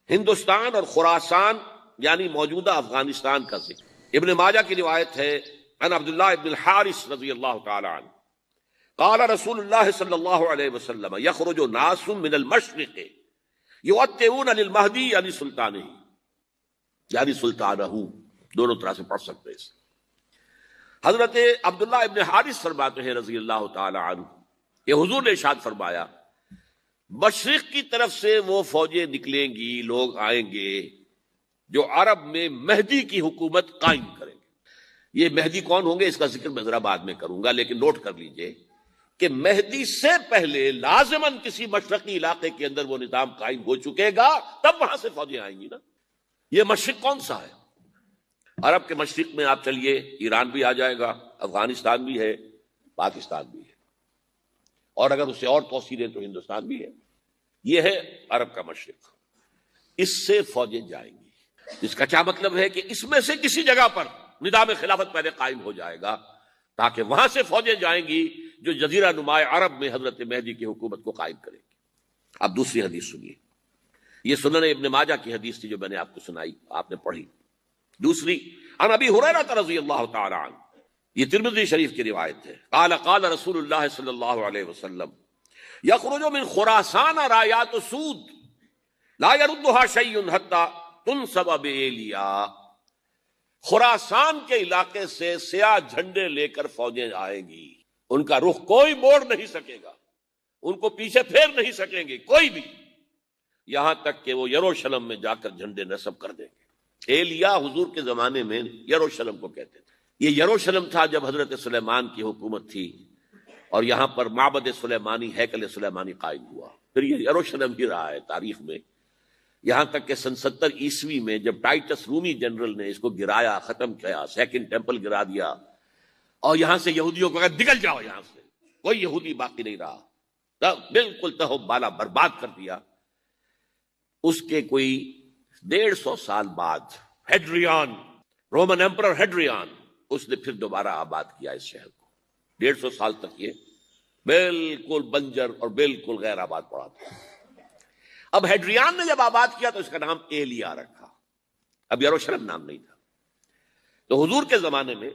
ہندوستان اور خراسان یعنی موجودہ افغانستان کا ذکر۔ ابن ماجہ کی روایت ہے عن عبداللہ ابن الحارث رضی اللہ تعالی عنہ قال رسول اللہ صلی اللہ علیہ وسلم یخرج ناس من المشرق یؤتئون للمہدی یعنی سلطانہ، یعنی سلطانہ، دونوں طرح سے پڑھ سکتے ہیں۔ حضرت عبداللہ ابن حارث فرماتے ہیں رضی اللہ تعالی عنہ کہ حضور نے ارشاد فرمایا مشرق کی طرف سے وہ فوجیں نکلیں گی، لوگ آئیں گے جو عرب میں مہدی کی حکومت قائم کریں گے۔ یہ مہدی کون ہوں گے اس کا ذکر میں ذرا بعد میں کروں گا، لیکن نوٹ کر لیجئے کہ مہدی سے پہلے لازماً کسی مشرقی علاقے کے اندر وہ نظام قائم ہو چکے گا، تب وہاں سے فوجیں آئیں گی نا۔ یہ مشرق کون سا ہے؟ عرب کے مشرق میں آپ چلیے، ایران بھی آ جائے گا، افغانستان بھی ہے، پاکستان بھی ہے، اور اگر اسے اور توسیع دیں تو ہندوستان بھی ہے۔ یہ ہے عرب کا مشرق، اس سے فوجیں جائیں گی۔ اس کا کیا مطلب ہے کہ اس میں سے کسی جگہ پر نظام خلافت پہلے قائم ہو جائے گا تاکہ وہاں سے فوجیں جائیں گی جو جزیرہ نما عرب میں حضرت مہدی کی حکومت کو قائم کریں گی۔ اب دوسری حدیث سنیے، یہ سنن ابن ماجہ کی حدیث تھی جو میں نے آپ کو سنائی، آپ نے پڑھی۔ دوسری عن ابی ہریرہ رضی اللہ تعالی عنہ، یہ ترمذی شریف کی روایت ہے، قال قال رسول اللہ صلی اللہ علیہ وسلم یخرج من خراسان رایات سود لا يردها شیء حتی تنصب بایلیا۔ خراسان کے علاقے سے سیاہ جھنڈے لے کر فوجیں آئیں گی، ان کا رخ کوئی موڑ نہیں سکے گا، ان کو پیچھے پھیر نہیں سکیں گے کوئی بھی، یہاں تک کہ وہ یروشلم میں جا کر جھنڈے نصب کر دیں گے۔ ایلیا حضور کے زمانے میں یروشلم کو کہتے تھے۔ یہ یروشلم تھا جب حضرت سلیمان کی حکومت تھی اور یہاں پر معبد سلیمانی، ہیکل سلیمانی قائم ہوا، پھر یہ یروشلم ہی رہا ہے تاریخ میں، یہاں تک کہ سن 70 عیسوی میں جب ٹائٹس رومی جنرل نے اس کو گرایا، ختم کیا، سیکنڈ ٹیمپل گرا دیا، اور یہاں سے یہودیوں کو کہا نکل جاؤ یہاں سے، کوئی یہودی باقی نہیں رہا، بالکل تہو بالا برباد کر دیا۔ اس کے کوئی 150 سال بعد ہیڈریان، رومن ایمپرر ہیڈریان، اس نے پھر دوبارہ آباد کیا اس شہر کو۔ 150 سال تک یہ بالکل بنجر اور بالکل غیر آباد پڑا تھا۔ اب ہیڈریان نے جب آباد کیا تو اس کا نام ایلیا رکھا، اب یروشلم نام نہیں تھا، تو حضور کے زمانے میں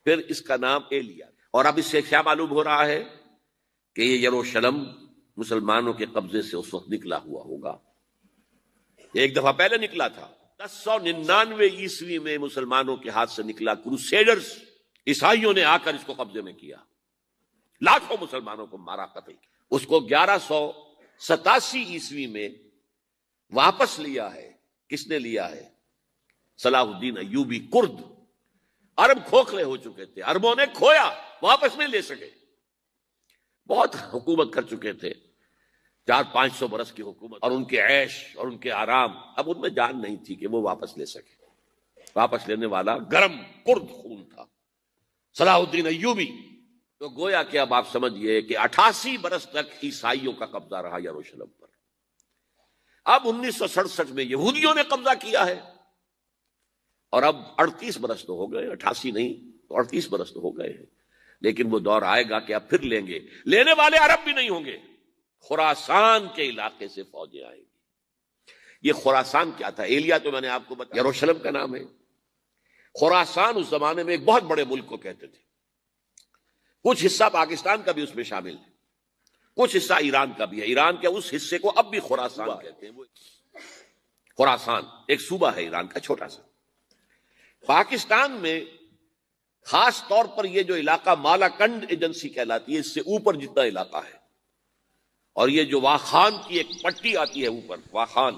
پھر اس کا نام ایلیا۔ اور اب اس سے کیا معلوم ہو رہا ہے کہ یہ یروشلم مسلمانوں کے قبضے سے اس وقت نکلا ہوا ہوگا، ایک دفعہ پہلے نکلا تھا، 1099 عیسوی میں مسلمانوں کے ہاتھ سے نکلا، کروسیڈرز عیسائیوں نے آ کر اس کو قبضے میں کیا، لاکھوں مسلمانوں کو مارا، قتل کیا۔ اس کو 1187 عیسوی میں واپس لیا ہے۔ کس نے لیا ہے؟ صلاح الدین ایوبی، کرد۔ عرب کھوکھلے ہو چکے تھے، عربوں نے کھویا، واپس نہیں لے سکے، بہت حکومت کر چکے تھے، 400-500 برس کی حکومت، اور ان کے عیش اور ان کے آرام، اب ان میں جان نہیں تھی کہ وہ واپس لے سکے۔ واپس لینے والا گرم کرد خون تھا، صلاح الدین ایوبی۔ تو گویا کہ اب آپ سمجھئے کہ 88 برس تک عیسائیوں کا قبضہ رہا یروشلم پر۔ اب 1967 میں یہودیوں نے قبضہ کیا ہے، اور اب 38 برس تو ہو گئے، 88 نہیں تو 38 برس تو ہو گئے ہیں، لیکن وہ دور آئے گا کہ اب پھر لیں گے، لینے والے عرب بھی نہیں ہوں گے، خراسان کے علاقے سے فوجیں آئیں گی۔ یہ خراسان کیا تھا؟ ایلیا تو میں نے آپ کو بتایا یروشلم کا نام ہے۔ خراسان اس زمانے میں ایک بہت بڑے ملک کو کہتے تھے، کچھ حصہ پاکستان کا بھی اس میں شامل ہے، کچھ حصہ ایران کا بھی ہے، ایران کے اس حصے کو اب بھی خراسان کہتے ہیں۔ خراسان ایک صوبہ ہے ایران کا، چھوٹا سا۔ پاکستان میں خاص طور پر یہ جو علاقہ مالاکنڈ ایجنسی کہلاتی ہے، اس سے اوپر جتنا علاقہ ہے، اور یہ جو واخان کی ایک پٹی آتی ہے اوپر، واخان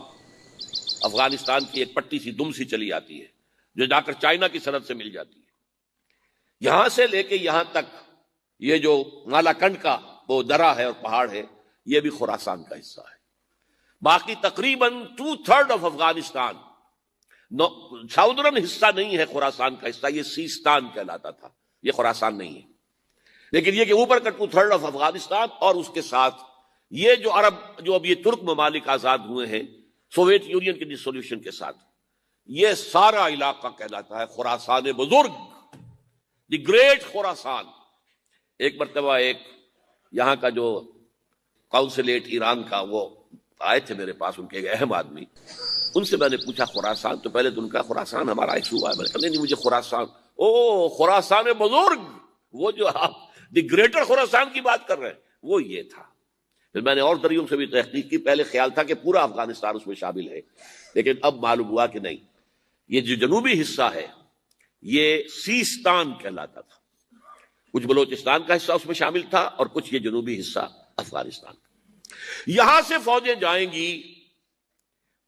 افغانستان کی ایک پٹی سی دم سی چلی آتی ہے جو جا کر چائنا کی سرحد سے مل جاتی ہے، یہاں سے لے کے یہاں تک یہ جو مالاکنڈ کا وہ درہ ہے اور پہاڑ ہے، یہ بھی خراسان کا حصہ ہے۔ باقی تقریباً 2/3 آف افغانستان، ساؤدرن حصہ نہیں ہے خراسان کا حصہ، یہ سیستان کہلاتا تھا، یہ خراسان نہیں ہے، لیکن یہ کہ اوپر کا 2/3 آف افغانستان، اور اس کے ساتھ یہ جو عرب، جو اب یہ ترک ممالک آزاد ہوئے ہیں سوویت یونین کے ڈسولوشن کے ساتھ، یہ سارا علاقہ کہلاتا ہے خراسان بزرگ، دی گریٹ خراسان۔ ایک مرتبہ ایک یہاں کا جو کونسلیٹ ایران کا وہ آئے تھے میرے پاس ان کے ایک اہم آدمی، ان سے میں نے پوچھا خراسان، تو پہلے تو ان کا خراسان ہمارا ایک صوبہ ہے، میں نے کہا نہیں مجھے خراسان، او خراسان بزرگ، وہ جو آپ دی گریٹر خراسان کی بات کر رہے ہیں وہ یہ تھا۔ پھر میں نے اور دریوں سے بھی تحقیق کی، پہلے خیال تھا کہ پورا افغانستان اس میں شامل ہے، لیکن اب معلوم ہوا کہ نہیں، یہ جو جنوبی حصہ ہے یہ سیستان کہلاتا تھا، کچھ بلوچستان کا حصہ اس میں شامل تھا اور کچھ یہ جنوبی حصہ افغانستان کا۔ یہاں سے فوجیں جائیں گی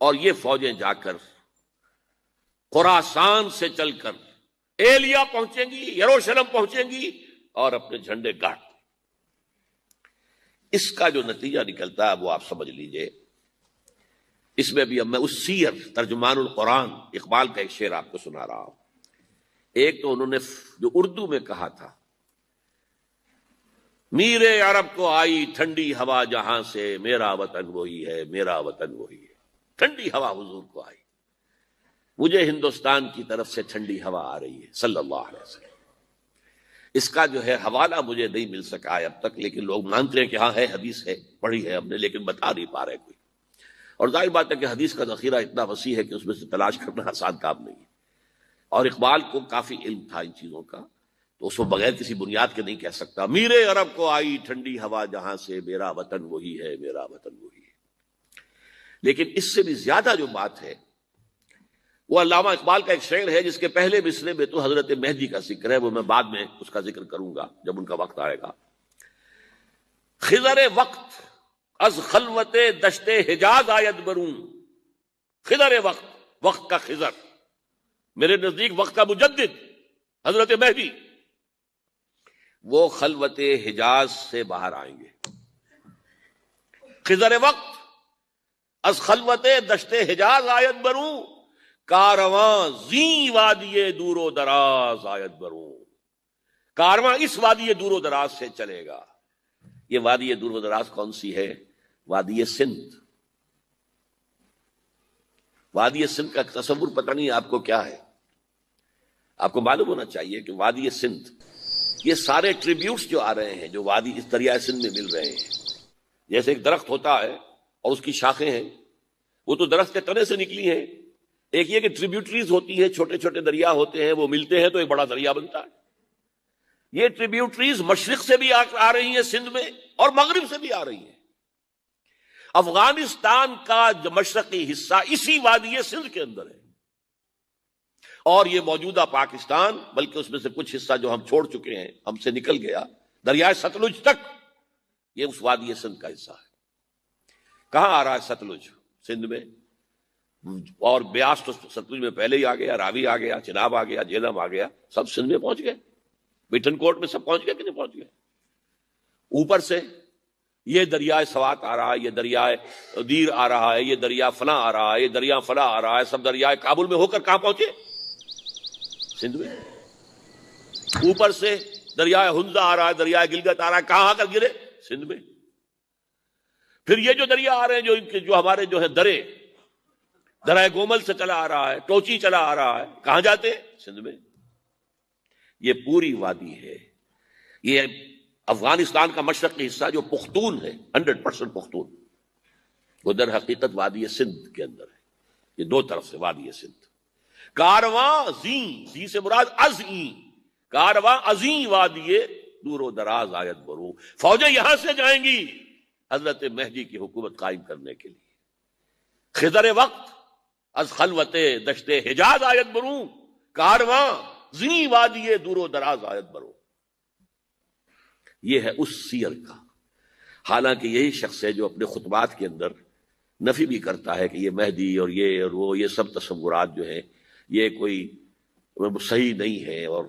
اور یہ فوجیں جا کر خراسان سے چل کر ایلیا پہنچیں گی، یروشلم پہنچیں گی اور اپنے جھنڈے گاڑ دیں۔ اس کا جو نتیجہ نکلتا ہے وہ آپ سمجھ لیجئے۔ اس میں بھی اب میں اس سیر ترجمان القرآن اقبال کا ایک شعر آپ کو سنا رہا ہوں۔ ایک تو انہوں نے جو اردو میں کہا تھا، میرے عرب کو آئی ٹھنڈی ہوا جہاں سے، میرا وطن وہی ہے، میرا وطن وہی ہے۔ ٹھنڈی ہوا حضور کو آئی، مجھے ہندوستان کی طرف سے ٹھنڈی ہوا آ رہی ہے صلی اللہ علیہ وسلم۔ اس کا جو ہے حوالہ مجھے نہیں مل سکا ہے اب تک، لیکن لوگ مانتے ہیں کہ ہاں ہے، حدیث ہے، پڑھی ہے ہم نے، لیکن بتا نہیں پا رہے کوئی۔ اور ظاہر بات ہے کہ حدیث کا ذخیرہ اتنا وسیع ہے کہ اس میں سے تلاش کرنا آسان کام نہیں ہے، اور اقبال کو کافی علم تھا ان چیزوں کا، تو اس کو بغیر کسی بنیاد کے نہیں کہہ سکتا میرے عرب کو آئی ٹھنڈی ہوا جہاں سے، میرا وطن وہی ہے، میرا وطن وہی ہے۔ لیکن اس سے بھی زیادہ جو بات ہے وہ علامہ اقبال کا ایک شعر ہے جس کے پہلے مصرعے میں تو حضرت مہدی کا ذکر ہے، وہ میں بعد میں اس کا ذکر کروں گا جب ان کا وقت آئے گا۔ خضر وقت از خلوت دشت حجاز آید بروں، خضر وقت، وقت کا خضر، میرے نزدیک وقت کا مجدد حضرت مہدی، وہ خلوت حجاز سے باہر آئیں گے۔ خضر وقت از خلوت دشت حجاز آید بروں، کارواں زیں وادی دور و دراز آید بروں، کارواں اس وادی دور و دراز سے چلے گا۔ یہ وادی دور و دراز کون سی ہے؟ وادی سندھ۔ وادی سندھ کا تصور پتہ نہیں آپ کو کیا ہے، آپ کو معلوم ہونا چاہیے کہ وادی سندھ، یہ سارے ٹریبیوٹس جو آ رہے ہیں جو وادی اس دریائے سندھ میں مل رہے ہیں، جیسے ایک درخت ہوتا ہے اور اس کی شاخیں ہیں، وہ تو درخت کے تنے سے نکلی ہیں، ایک یہ کہ ٹریبیوٹریز ہوتی ہیں، چھوٹے چھوٹے دریا ہوتے ہیں، وہ ملتے ہیں تو ایک بڑا دریا بنتا ہے۔ یہ ٹریبیوٹریز مشرق سے بھی آ رہی ہیں سندھ میں اور مغرب سے بھی آ رہی ہیں۔ افغانستان کا جو مشرقی حصہ اسی وادی سندھ کے اندر ہے، اور یہ موجودہ پاکستان، بلکہ اس میں سے کچھ حصہ جو ہم چھوڑ چکے ہیں، ہم سے نکل گیا دریائے ستلج تک، یہ اس وادی سندھ کا حصہ ہے۔ کہاں آ رہا ہے ستلج؟ سندھ میں، اور بیاس تو ستلج میں پہلے ہی آ گیا، راوی آ گیا، چناب آ گیا، جہلم آ گیا، سب سندھ میں پہنچ گئے، بٹن کوٹ میں سب پہنچ گئے کہ نہیں پہنچ گئے؟ اوپر سے یہ دریائے سوات آ رہا ہے، یہ دریائے دیر آ رہا ہے، یہ دریا فلاں آ رہا ہے، یہ دریا فلاں آ رہا ہے، سب دریائے کابل میں ہو کر کہاں پہنچے؟ سندھ میں۔ اوپر سے دریائے ہنزا آ رہا ہے، دریائے گلگت آ رہا ہے، کہاں آ کر گرے؟ سندھ میں۔ پھر یہ جو دریا آ رہے ہیں جو ہمارے جو ہے درائے گومل سے چلا آ رہا ہے، ٹوچی چلا آ رہا ہے، کہاں جاتے؟ سندھ میں۔ یہ پوری وادی ہے، یہ افغانستان کا مشرقی حصہ جو پختون ہے، 100% پختون، وہ در حقیقت وادی سندھ کے اندر ہے۔ یہ دو طرف سے وادی سندھ۔ کارواں زیں، زیں سے مراد ازیں، کارواں ازیں وادی دور و دراز آیت برو، فوجیں یہاں سے جائیں گی حضرت مہدی کی حکومت قائم کرنے کے لیے۔ خضر وقت از خلوت دشت حجاز آیت برو، کارواں زیں وادی دور و دراز آیت برو۔ یہ ہے اس سیر کا۔ حالانکہ یہی شخص ہے جو اپنے خطبات کے اندر نفی بھی کرتا ہے کہ یہ مہدی اور وہ یہ سب تصورات جو ہیں یہ کوئی صحیح نہیں ہے، اور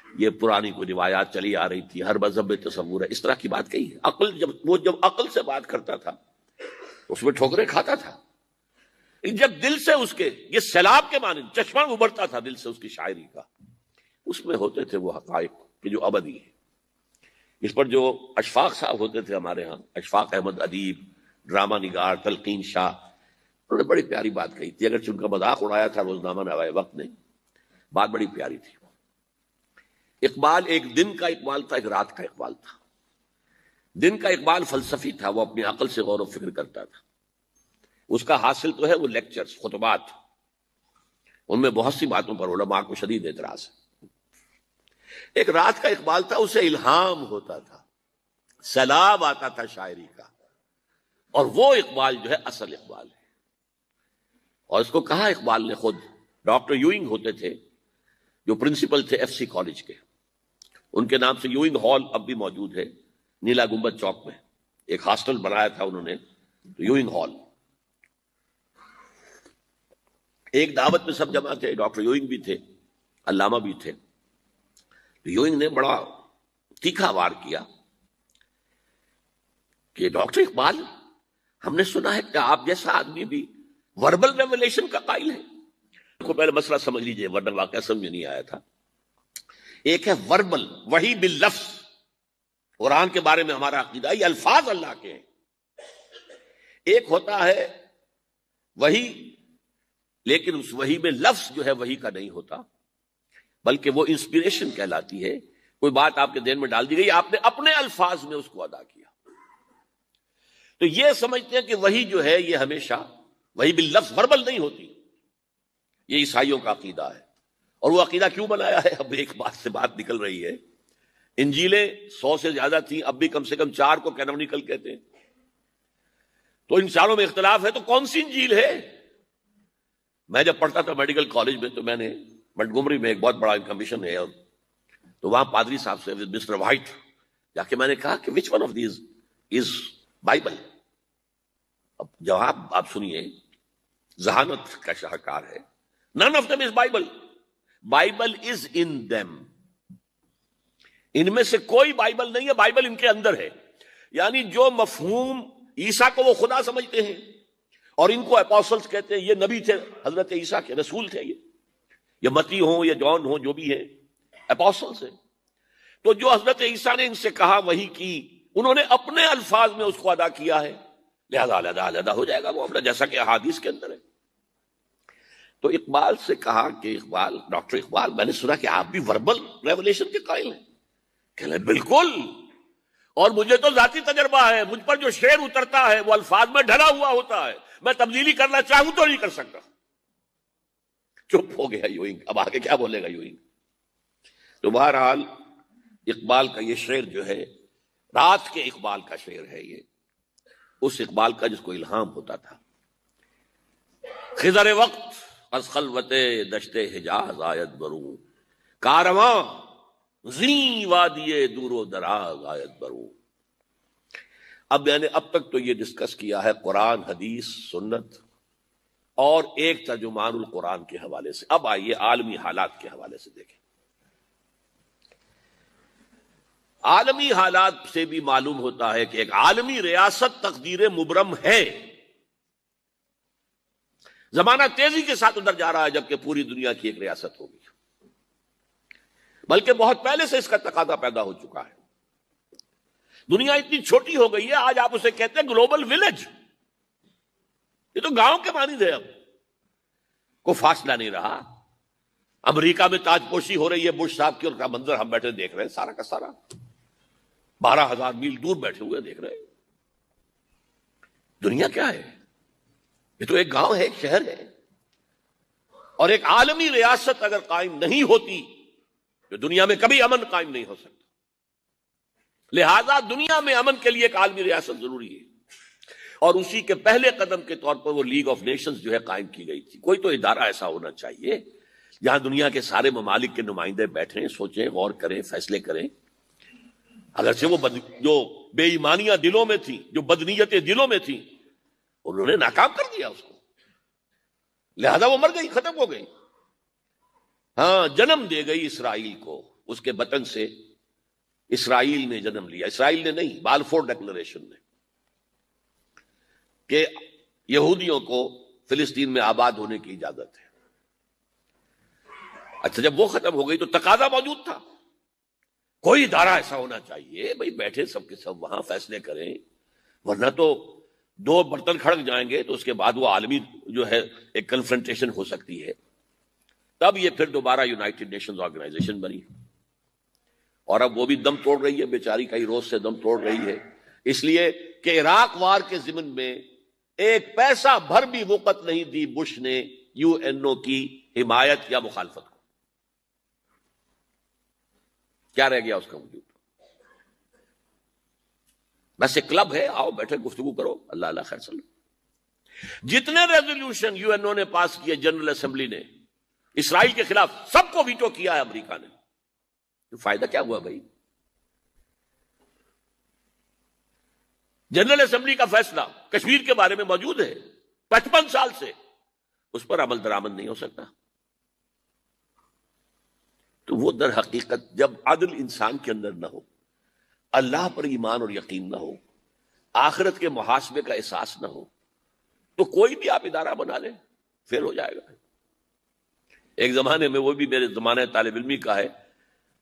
یہ پرانی کوئی روایات چلی آ رہی تھی، ہر مذہب میں تصور ہے، اس طرح کی بات کہی ہے۔ جب عقل سے بات کرتا تھا اس میں ٹھوکریں کھاتا تھا، جب دل سے اس کے یہ سیلاب کے مانند چشمہ ابھرتا تھا دل سے اس کی شاعری کا، اس میں ہوتے تھے وہ حقائق کہ جو ابدی ہے۔ اس پر جو اشفاق صاحب ہوتے تھے ہمارے ہاں، اشفاق احمد ادیب، ڈرامہ نگار، تلقین شاہ، انہوں نے بڑی پیاری بات کہی تھی، اگرچہ ان کا مذاق اڑایا تھا روزنامہ نوائے وقت نے، بات بڑی پیاری تھی۔ اقبال ایک دن کا اقبال تھا، ایک رات کا اقبال تھا۔ دن کا اقبال فلسفی تھا، وہ اپنی عقل سے غور و فکر کرتا تھا، اس کا حاصل تو ہے وہ لیکچرز، خطبات، ان میں بہت سی باتوں پر علماء کو شدید اعتراض ہے۔ ایک رات کا اقبال تھا، اسے الہام ہوتا تھا، سیلاب آتا تھا شاعری کا، اور وہ اقبال جو ہے اصل اقبال ہے۔ اور اس کو کہا اقبال نے خود، ڈاکٹر یوئنگ ہوتے تھے جو پرنسپل تھے ایف سی کالج کے، ان کے نام سے یوئنگ ہال اب بھی موجود ہے نیلا گنبد چوک میں، ایک ہاسٹل بنایا تھا انہوں نے، یوئنگ ہال۔ ایک دعوت میں سب جمع تھے، ڈاکٹر یوئنگ بھی تھے، علامہ بھی تھے۔ یوئنگ نے بڑا تیکھا وار کیا کہ ڈاکٹر اقبال، ہم نے سنا ہے کہ آپ جیسا آدمی بھی وربل ریولیشن کا قائل ہے۔ کو پہلے مسئلہ سمجھ لیجئے ورنہ واقعہ سمجھ نہیں آیا تھا۔ ایک ہے وربل، وحی باللفظ، قرآن کے بارے میں ہمارا عقیدہ یہ الفاظ اللہ کے ہیں۔ ایک ہوتا ہے وحی، لیکن اس وحی میں لفظ جو ہے وحی کا نہیں ہوتا، بلکہ وہ انسپیریشن کہلاتی ہے۔ کوئی بات آپ کے ذہن میں ڈال دی گئی، آپ نے اپنے الفاظ میں اس کو ادا کیا۔ تو یہ سمجھتے ہیں کہ وحی جو ہے یہ ہمیشہ وحی باللفظ وربل نہیں ہوتی، یہ عیسائیوں کا عقیدہ ہے۔ اور وہ عقیدہ کیوں بنایا ہے؟ اب ایک بات سے بات نکل رہی ہے، انجیلیں 100 سے زیادہ تھیں، اب بھی کم سے کم 4 کو کینونیکل کہتے ہیں۔ تو ان چاروں میں اختلاف ہے، تو کون سی انجیل ہے؟ میں جب پڑھتا تھا میڈیکل کالج میں تو میں نے منٹگومری میں ایک بہت بڑا ان کا مشن ہے، اور تو وہاں پادری صاحب سے مسٹر وائٹ جا کے میں نے کہا کہ which one of these is Bible? اب جواب آپ سنیے، ذہانت کا شاہکار ہے، none of them is Bible. Bible is in them. ان میں سے کوئی بائبل نہیں ہے، بائبل ان کے اندر ہے۔ یعنی جو مفہوم عیسیٰ کو وہ خدا سمجھتے ہیں اور ان کو اپوسلز کہتے ہیں، یہ نبی تھے حضرت عیسیٰ کے، رسول تھے یہ متی ہوں یا جون ہوں جو بھی ہیں، اپوسلز ہیں۔ تو جو حضرت عیسیٰ نے ان سے کہا وہی کی، انہوں نے اپنے الفاظ میں اس کو ادا کیا ہے، لہذا علیحدہ ہو جائے گا وہ اپنا، جیسا کہ احادیث کے اندر ہے۔ تو اقبال سے کہا کہ اقبال، ڈاکٹر اقبال، میں نے سنا کہ آپ بھی وربل ریولیشن کے قائل ہیں۔ کہ بالکل، اور مجھے تو ذاتی تجربہ ہے، مجھ پر جو شعر اترتا ہے وہ الفاظ میں ڈھلا ہوا ہوتا ہے، میں تبدیلی کرنا چاہوں تو نہیں کر سکتا۔ چپ ہو گیا یوئنگ، اب آگے کیا بولے گا یوئنگ؟ تو بہرحال اقبال کا یہ شعر جو ہے، رات کے اقبال کا شعر ہے یہ، اس اقبال کا جس کو الہام ہوتا تھا۔ خضر وقت از خلوت دشت حجاز آیت بروں، کارواں زیں وادی دور و دراز آیت بروں۔ اب میں نے اب تک تو یہ ڈسکس کیا ہے قرآن، حدیث، سنت اور ایک ترجمان القرآن کے حوالے سے۔ اب آئیے عالمی حالات کے حوالے سے دیکھیں۔ عالمی حالات سے بھی معلوم ہوتا ہے کہ ایک عالمی ریاست تقدیر مبرم ہے۔ زمانہ تیزی کے ساتھ ادھر جا رہا ہے، جبکہ پوری دنیا کی ایک ریاست ہوگی، بلکہ بہت پہلے سے اس کا تقاضا پیدا ہو چکا ہے۔ دنیا اتنی چھوٹی ہو گئی ہے، آج آپ اسے کہتے ہیں گلوبل ولیج، یہ تو گاؤں کے مانند ہے، اب کوئی فاصلہ نہیں رہا۔ امریکہ میں تاج پوشی ہو رہی ہے بش صاحب کی، اور کا منظر ہم بیٹھے دیکھ رہے ہیں، سارا کا سارا 12,000 میل دور بیٹھے ہوئے دیکھ رہے ہیں۔ دنیا کیا ہے؟ یہ تو ایک گاؤں ہے، ایک شہر ہے۔ اور ایک عالمی ریاست اگر قائم نہیں ہوتی تو دنیا میں کبھی امن قائم نہیں ہو سکتا۔ لہذا دنیا میں امن کے لیے ایک عالمی ریاست ضروری ہے، اور اسی کے پہلے قدم کے طور پر وہ لیگ آف نیشنز جو ہے قائم کی گئی تھی۔ کوئی تو ادارہ ایسا ہونا چاہیے جہاں دنیا کے سارے ممالک کے نمائندے بیٹھیں، سوچیں، غور کریں، فیصلے کریں۔ اگرچہ وہ جو بے ایمانیاں دلوں میں تھیں، جو بدنیتیں دلوں میں تھیں، انہوں نے ناکام کر دیا اس کو، لہذا وہ مر گئی، ختم ہو گئی۔ ہاں، جنم دے گئی اسرائیل کو، اس کے بطن سے اسرائیل نے جنم لیا، اسرائیل نے نہیں، بالفور ڈکلریشن نے، کہ یہودیوں کو فلسطین میں آباد ہونے کی اجازت ہے۔ اچھا، جب وہ ختم ہو گئی تو تقاضا موجود تھا، کوئی ادارہ ایسا ہونا چاہیے، بھئی بیٹھے سب کے سب وہاں فیصلے کریں، ورنہ تو دو برتن کھڑک جائیں گے تو اس کے بعد وہ عالمی جو ہے ایک کنفرنٹیشن ہو سکتی ہے۔ تب یہ پھر دوبارہ یونائٹڈ نیشنز آرگنائزیشن بنی، اور اب وہ بھی دم توڑ رہی ہے، بیچاری کئی روز سے دم توڑ رہی ہے، اس لیے کہ عراق وار کے ضمن میں ایک پیسہ بھر بھی وقت نہیں دی بش نے یو این او کی حمایت یا مخالفت کو. کیا رہ گیا اس کا وجود؟ بس ایک کلب ہے، آؤ بیٹھے گفتگو کرو، اللہ اللہ خیر صلی. جتنے ریزولوشن یو این او نے پاس کیے جنرل اسمبلی نے اسرائیل کے خلاف، سب کو ویٹو کیا ہے امریکہ نے. فائدہ کیا ہوا بھائی؟ جنرل اسمبلی کا فیصلہ کشمیر کے بارے میں موجود ہے 55 سال سے، اس پر عمل درآمد نہیں ہو سکتا. تو وہ در حقیقت جب عدل انسان کے اندر نہ ہو، اللہ پر ایمان اور یقین نہ ہو، آخرت کے محاسبے کا احساس نہ ہو، تو کوئی بھی آپ ادارہ بنا لیں فیل ہو جائے گا. ایک زمانے میں، وہ بھی میرے زمانہ طالب علمی کا ہے،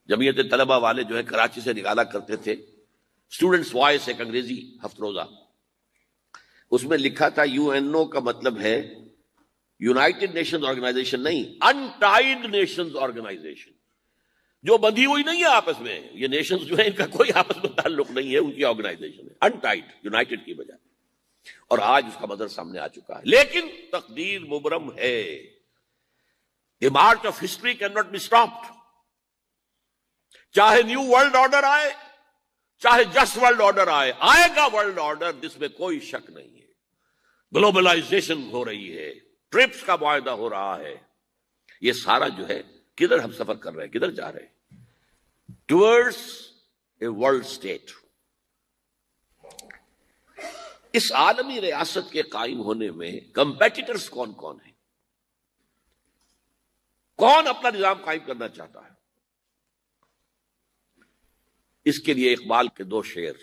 جمعیت طلبہ والے جو ہے کراچی سے نکالا کرتے تھے اسٹوڈنٹس وائس، ایک انگریزی ہفت روزہ، اس میں لکھا تھا یو این او کا مطلب ہے یونائٹڈ نیشنز آرگنائزیشن نہیں، انٹائڈ نیشنز آرگنائزیشن، جو بندھی ہوئی نہیں ہے آپس میں. یہ نیشنز جو ہیں ان کا کوئی آپس میں تعلق نہیں ہے، ان کی آرگنائزیشن ہے، انٹائڈ، یونائٹڈ کی بجائے. اور آج اس کا منظر سامنے آ چکا ہے. لیکن تقدیر مبرم ہے. The march of history cannot be stopped. چاہے نیو ورلڈ آرڈر آئے، چاہے جسٹ ورلڈ آرڈر آئے، آئے گا ورلڈ آرڈر، جس میں کوئی شک نہیں ہے. گلوبلائزیشن ہو رہی ہے، ٹرپس کا معاہدہ ہو رہا ہے. یہ سارا جو ہے کدھر ہم سفر کر رہے ہیں، کدھر جا رہے ہیں؟ Towards a world state. اس عالمی ریاست کے قائم ہونے میں کمپیٹیٹرز کون کون ہیں؟ کون اپنا نظام قائم کرنا چاہتا ہے؟ اس کے لیے اقبال کے 2 شعر.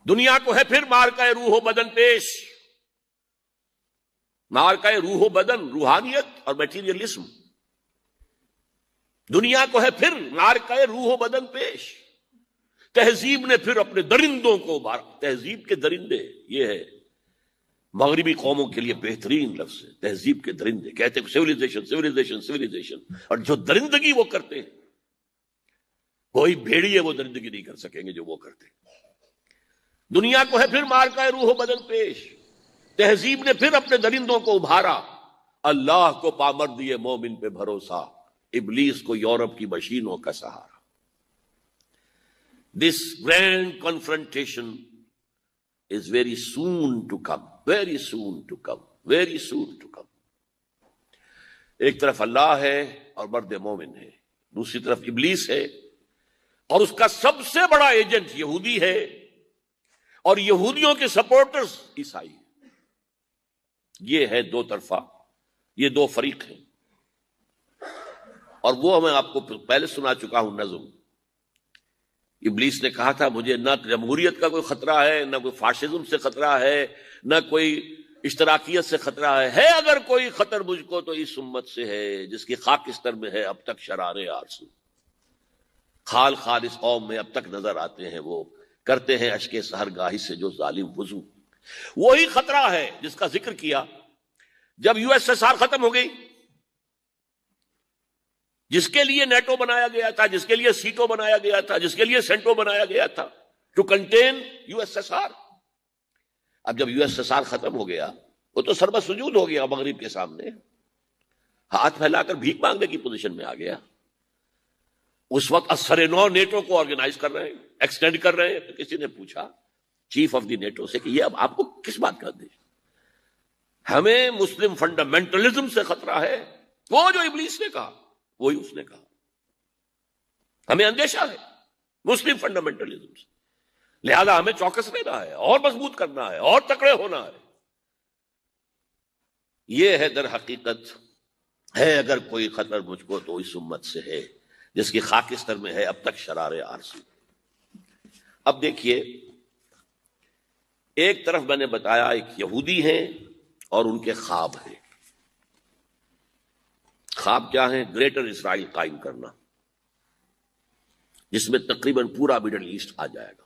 دنیا کو ہے پھر مارکہ روح و بدن پیش، مارکہ روح و بدن، روحانیت اور میٹیریلزم. دنیا کو ہے پھر مارکہ روح و بدن پیش، تہذیب نے پھر اپنے درندوں کو ابھارا. تہذیب کے درندے، یہ ہے مغربی قوموں کے لیے بہترین لفظ ہے، تہذیب کے درندے. کہتے ہیں سیویلائزیشن سیویلائزیشن سیویلائزیشن، اور جو درندگی وہ کرتے ہیں، کوئی بھیڑیے وہ درندگی نہیں کر سکیں گے جو وہ کرتے ہیں. دنیا کو ہے پھر مارکہ روح و بدن پیش، تہذیب نے پھر اپنے درندوں کو ابھارا. اللہ کو پامر دیے مومن پہ بھروسہ، ابلیس کو یورپ کی مشینوں کا سہارا. This grand confrontation is very soon to come, very soon to come, very soon to come. ایک طرف اللہ ہے اور مرد مومن ہے، دوسری طرف ابلیس ہے اور اس کا سب سے بڑا ایجنٹ یہودی ہے، اور یہودیوں کے سپورٹرز عیسائی. یہ ہے 2 طرفہ، یہ 2 فریق ہیں. اور وہ میں آپ کو پہلے سنا چکا ہوں نظم. ابلیس نے کہا تھا مجھے نہ جمہوریت کا کوئی خطرہ ہے، نہ کوئی فاشزم سے خطرہ ہے، نہ کوئی اشتراکیت سے خطرہ ہے اگر کوئی خطر مجھ کو تو اس امت سے ہے جس کی خاکستر میں ہے اب تک شرارے آرزو. خال خال اس قوم میں اب تک نظر آتے ہیں، وہ کرتے ہیں اشک سحر گاہی سے جو ظالم وضو. وہی خطرہ ہے جس کا ذکر کیا جب یو ایس ایس آر ختم ہو گئی، جس کے لیے نیٹو بنایا گیا تھا، جس کے لیے سیٹو بنایا گیا تھا، جس کے لیے سینٹو بنایا گیا تھا، to contain U S S R. اب جب یو ایس ایس آر ختم ہو گیا، وہ تو سربت سجود ہو گیا مغرب کے سامنے، ہاتھ پھیلا کر بھیک مانگنے کی پوزیشن میں آ گیا. اس وقت اثر نو نیٹو کو آرگنائز کر رہے ہیں، ایکسٹینڈ کر رہے ہیں. تو کسی نے پوچھا چیف آف دی نیٹو سے کہ یہ اب آپ کو کس بات کا دے؟ ہمیں مسلم فنڈامنٹلزم سے خطرہ ہے. وہ جو ابلیس نے کہا وہی اس نے کہا، ہمیں اندیشہ ہے مسلم فنڈامنٹلزم سے، لہذا ہمیں چوکس رہنا ہے اور مضبوط کرنا ہے اور تکڑے ہونا ہے. یہ ہے در حقیقت ہے اگر کوئی خطر مجھ کو تو اس امت سے ہے جس کی خاکستر میں ہے اب تک شرارے آرزو. اب دیکھیے، ایک طرف میں نے بتایا ایک یہودی ہیں اور ان کے خواب ہیں. خواب کیا ہیں؟ گریٹر اسرائیل قائم کرنا، جس میں تقریباً پورا مڈل ایسٹ آ جائے گا.